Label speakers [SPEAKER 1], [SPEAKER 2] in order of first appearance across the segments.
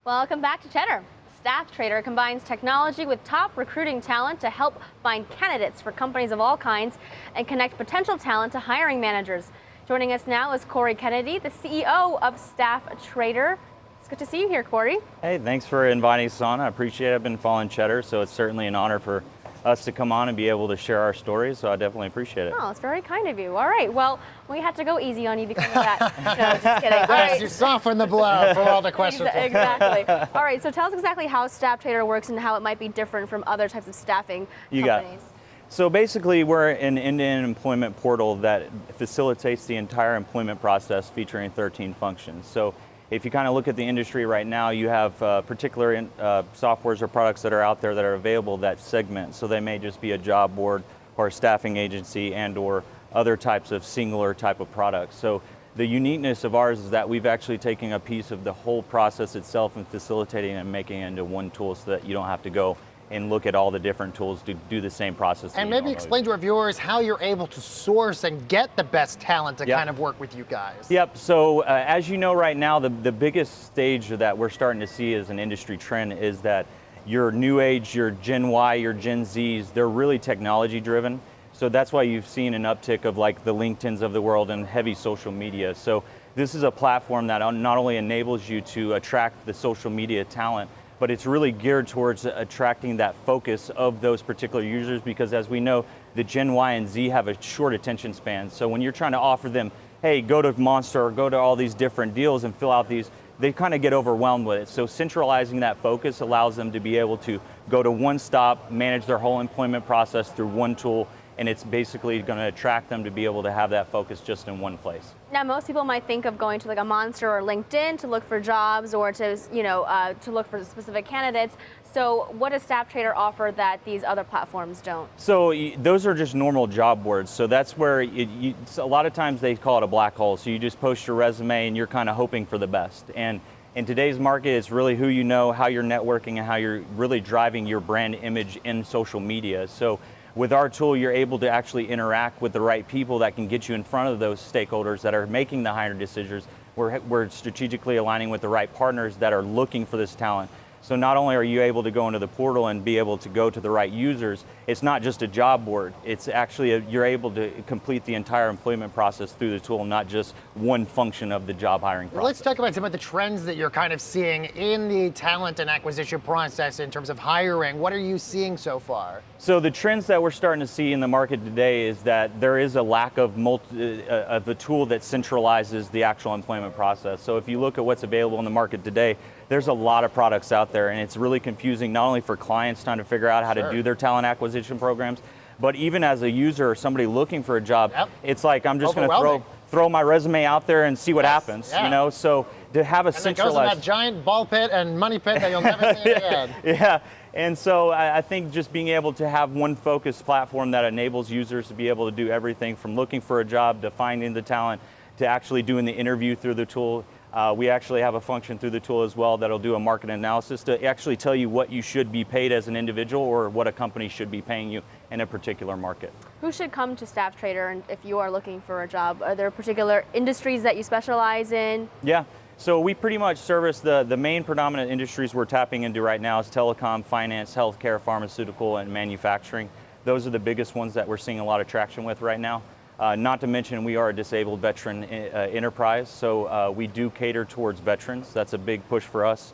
[SPEAKER 1] Welcome back to Cheddar. Staff Trader combines technology with top recruiting talent to help find candidates for companies of all kinds and connect potential talent to hiring managers. Joining us now is Corey Kennedy, the CEO of Staff Trader. It's good to see you here, Corey.
[SPEAKER 2] Hey, thanks for inviting us on. I appreciate it. I've been following Cheddar, so it's certainly an honor for us to come on and be able to share our stories, so I definitely appreciate it.
[SPEAKER 1] Oh, it's very kind of you. All right, well, we had to go easy on you because of that. No, just kidding. All right.
[SPEAKER 3] You soften the blow for all the questions.
[SPEAKER 1] Exactly. All right, so tell us exactly how Staff Trader works and how it might be different from other types of staffing companies.
[SPEAKER 2] So basically, we're an end-to-end employment portal that facilitates the entire employment process featuring 13 functions. So if you kind of look at the industry right now, you have particular softwares or products that are out there that are available that segment. So they may just be a job board or a staffing agency and or other types of singular type of products. So the uniqueness of ours is that we've actually taken a piece of the whole process itself and facilitating it and making it into one tool so that you don't have to go and look at all the different tools to do the same process.
[SPEAKER 3] And maybe explain to our viewers how you're able to source and get the best talent to kind of work with you guys.
[SPEAKER 2] Yep, so as you know right now, the biggest stage that we're starting to see as an industry trend is that your new age, your Gen Y, your Gen Zs, they're really technology driven. So that's why you've seen an uptick of like the LinkedIns of the world and heavy social media. So this is a platform that not only enables you to attract the social media talent, but it's really geared towards attracting that focus of those particular users, because as we know, the Gen Y and Z have a short attention span. So when you're trying to offer them, hey, go to Monster or go to all these different deals and fill out these, they kind of get overwhelmed with it. So centralizing that focus allows them to be able to go to one stop, manage their whole employment process through one tool, and it's basically going to attract them to be able to have that focus just in one place.
[SPEAKER 1] Now, most people might think of going to like a Monster or LinkedIn to look for jobs or to, to look for specific candidates. So what does Staff Trader offer that these other platforms don't?
[SPEAKER 2] So those are just normal job boards. So that's where a lot of times they call it a black hole. So you just post your resume and you're kind of hoping for the best. And in today's market, it's really who you know, how you're networking, and how you're really driving your brand image in social media. So with our tool, you're able to actually interact with the right people that can get you in front of those stakeholders that are making the hiring decisions. We're strategically aligning with the right partners that are looking for this talent. So not only are you able to go into the portal and be able to go to the right users, it's not just a job board. It's actually, you're able to complete the entire employment process through the tool, not just one function of the job hiring process.
[SPEAKER 3] Let's talk about some of the trends that you're kind of seeing in the talent and acquisition process in terms of hiring. What are you seeing so far?
[SPEAKER 2] So the trends that we're starting to see in the market today is that there is a lack of a tool that centralizes the actual employment process. So if you look at what's available in the market today, there's a lot of products out there, and it's really confusing not only for clients trying to figure out how to do their talent acquisition programs, but even as a user or somebody looking for a job, it's like I'm just going to throw my resume out there and see what happens. You know, so to have a centralized,
[SPEAKER 3] it goes in that giant ball pit and money pit that you'll never see again.
[SPEAKER 2] Yeah, and so I think just being able to have one focused platform that enables users to be able to do everything from looking for a job to finding the talent to actually doing the interview through the tool. We actually have a function through the tool as well that'll do a market analysis to actually tell you what you should be paid as an individual or what a company should be paying you in a particular market.
[SPEAKER 1] Who should come to Staff Trader if you are looking for a job? Are there particular industries that you specialize in?
[SPEAKER 2] Yeah, so we pretty much service the main predominant industries we're tapping into right now is telecom, finance, healthcare, pharmaceutical, and manufacturing. Those are the biggest ones that we're seeing a lot of traction with right now. Not to mention we are a disabled veteran enterprise, so we do cater towards veterans. That's a big push for us.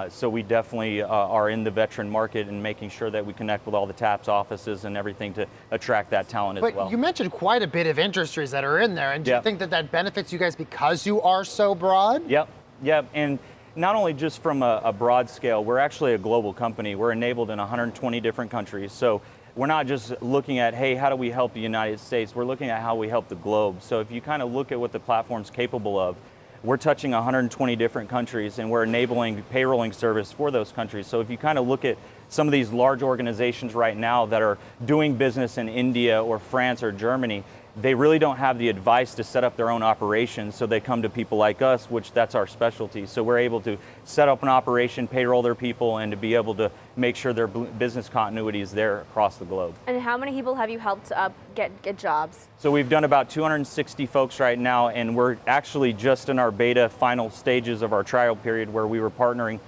[SPEAKER 2] So we definitely are in the veteran market and making sure that we connect with all the TAPS offices and everything to attract that talent as well.
[SPEAKER 3] But you mentioned quite a bit of industries that are in there, and do you think that that benefits you guys because you are so broad?
[SPEAKER 2] Yep, and not only just from a broad scale, we're actually a global company. We're enabled in 120 different countries. So we're not just looking at, hey, how do we help the United States? We're looking at how we help the globe. So if you kind of look at what the platform's capable of, we're touching 120 different countries and we're enabling payrolling service for those countries. So if you kind of look at some of these large organizations right now that are doing business in India or France or Germany, they really don't have the advice to set up their own operations, so they come to people like us, which that's our specialty. So we're able to set up an operation, payroll their people, and to be able to make sure their business continuity is there across the globe.
[SPEAKER 1] And how many people have you helped get jobs?
[SPEAKER 2] So we've done about 260 folks right now, and we're actually just in our beta final stages of our trial period, where we were partnering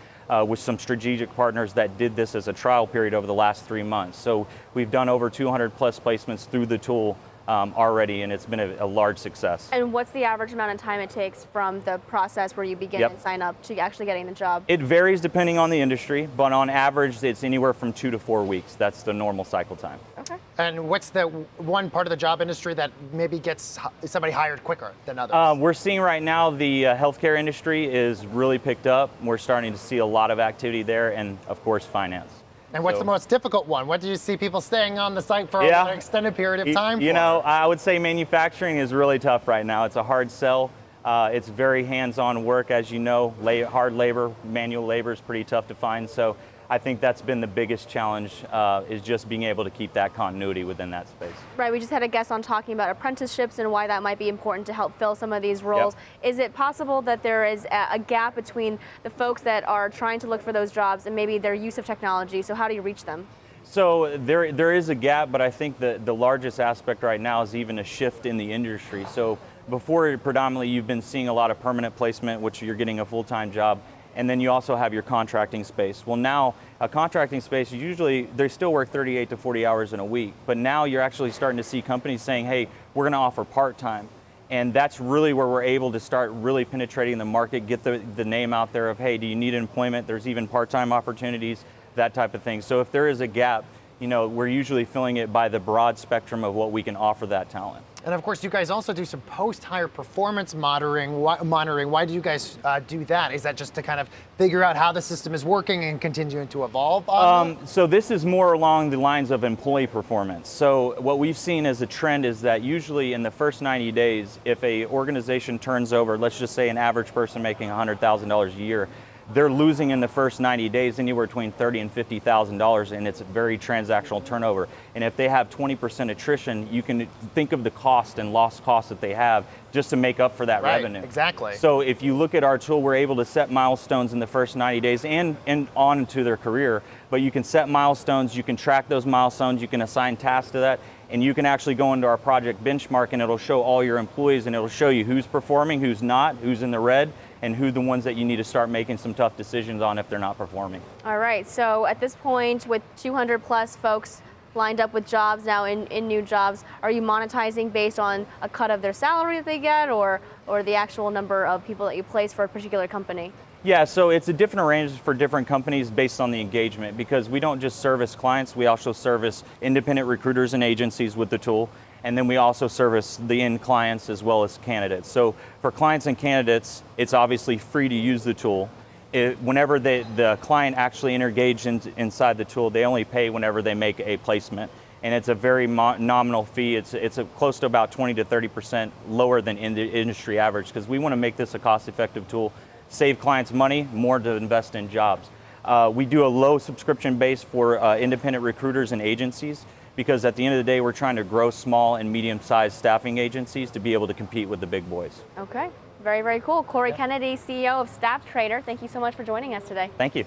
[SPEAKER 2] with some strategic partners that did this as a trial period over the last 3 months. So we've done over 200 plus placements through the tool already, and it's been a large success.
[SPEAKER 1] And what's the average amount of time it takes from the process where you begin and sign up to actually getting the job?
[SPEAKER 2] It varies depending on the industry, but on average, it's anywhere from 2 to 4 weeks. That's the normal cycle time.
[SPEAKER 1] Okay.
[SPEAKER 3] And what's the one part of the job industry that maybe gets somebody hired quicker than others?
[SPEAKER 2] We're seeing right now the healthcare industry is really picked up. We're starting to see a lot of activity there, and of course, finance.
[SPEAKER 3] And what's the most difficult one? What do you see people staying on the site for an extended period of time
[SPEAKER 2] You
[SPEAKER 3] for?
[SPEAKER 2] know, I would say manufacturing is really tough right now. It's a hard sell. It's very hands-on work, as you know. Hard labor, manual labor is pretty tough to find. So I think that's been the biggest challenge, is just being able to keep that continuity within that space.
[SPEAKER 1] Right, we just had a guest on talking about apprenticeships and why that might be important to help fill some of these roles. Yep. Is it possible that there is a gap between the folks that are trying to look for those jobs and maybe their use of technology? So how do you reach them?
[SPEAKER 2] So there is a gap, but I think the largest aspect right now is even a shift in the industry. So before, predominantly, you've been seeing a lot of permanent placement, which you're getting a full-time job. And then you also have your contracting space. Well, now a contracting space, usually they still work 38 to 40 hours in a week, but now you're actually starting to see companies saying, hey, we're gonna offer part-time. And that's really where we're able to start really penetrating the market, get the name out there of, hey, do you need employment? There's even part-time opportunities, that type of thing. So if there is a gap, you know, we're usually filling it by the broad spectrum of what we can offer that talent.
[SPEAKER 3] And of course, you guys also do some post-hire performance monitoring. Why do you guys do that? Is that just to kind of figure out how the system is working and continuing to evolve on
[SPEAKER 2] So this is more along the lines of employee performance. So what we've seen as a trend is that usually in the first 90 days, if a organization turns over, let's just say an average person making $100,000 a year, they're losing in the first 90 days anywhere between $30,000 and $50,000, and it's a very transactional turnover. And if they have 20% attrition, you can think of the cost and lost cost that they have just to make up for that revenue.
[SPEAKER 3] Exactly.
[SPEAKER 2] So if you look at our tool, we're able to set milestones in the first 90 days and on to their career. But you can set milestones, you can track those milestones, you can assign tasks to that, and you can actually go into our project benchmark, and it'll show all your employees, and it'll show you who's performing, who's not, who's in the red, and who the ones that you need to start making some tough decisions on if they're not performing.
[SPEAKER 1] All right, so at this point, with 200 plus folks lined up with jobs now in new jobs, are you monetizing based on a cut of their salary that they get, or the actual number of people that you place for a particular company?
[SPEAKER 2] Yeah, so it's a different arrangement for different companies based on the engagement, because we don't just service clients, we also service independent recruiters and agencies with the tool. And then we also service the end clients as well as candidates. So for clients and candidates, it's obviously free to use the tool. Whenever the client actually engages inside the tool, they only pay whenever they make a placement. And it's a very nominal fee. It's close to about 20 to 30% lower than in the industry average, because we want to make this a cost-effective tool, save clients money, more to invest in jobs. We do a low subscription base for independent recruiters and agencies, because at the end of the day, we're trying to grow small and medium-sized staffing agencies to be able to compete with the big boys.
[SPEAKER 1] Okay, very, very cool. Corey Kennedy, CEO of Staff Trader, thank you so much for joining us today.
[SPEAKER 2] Thank you.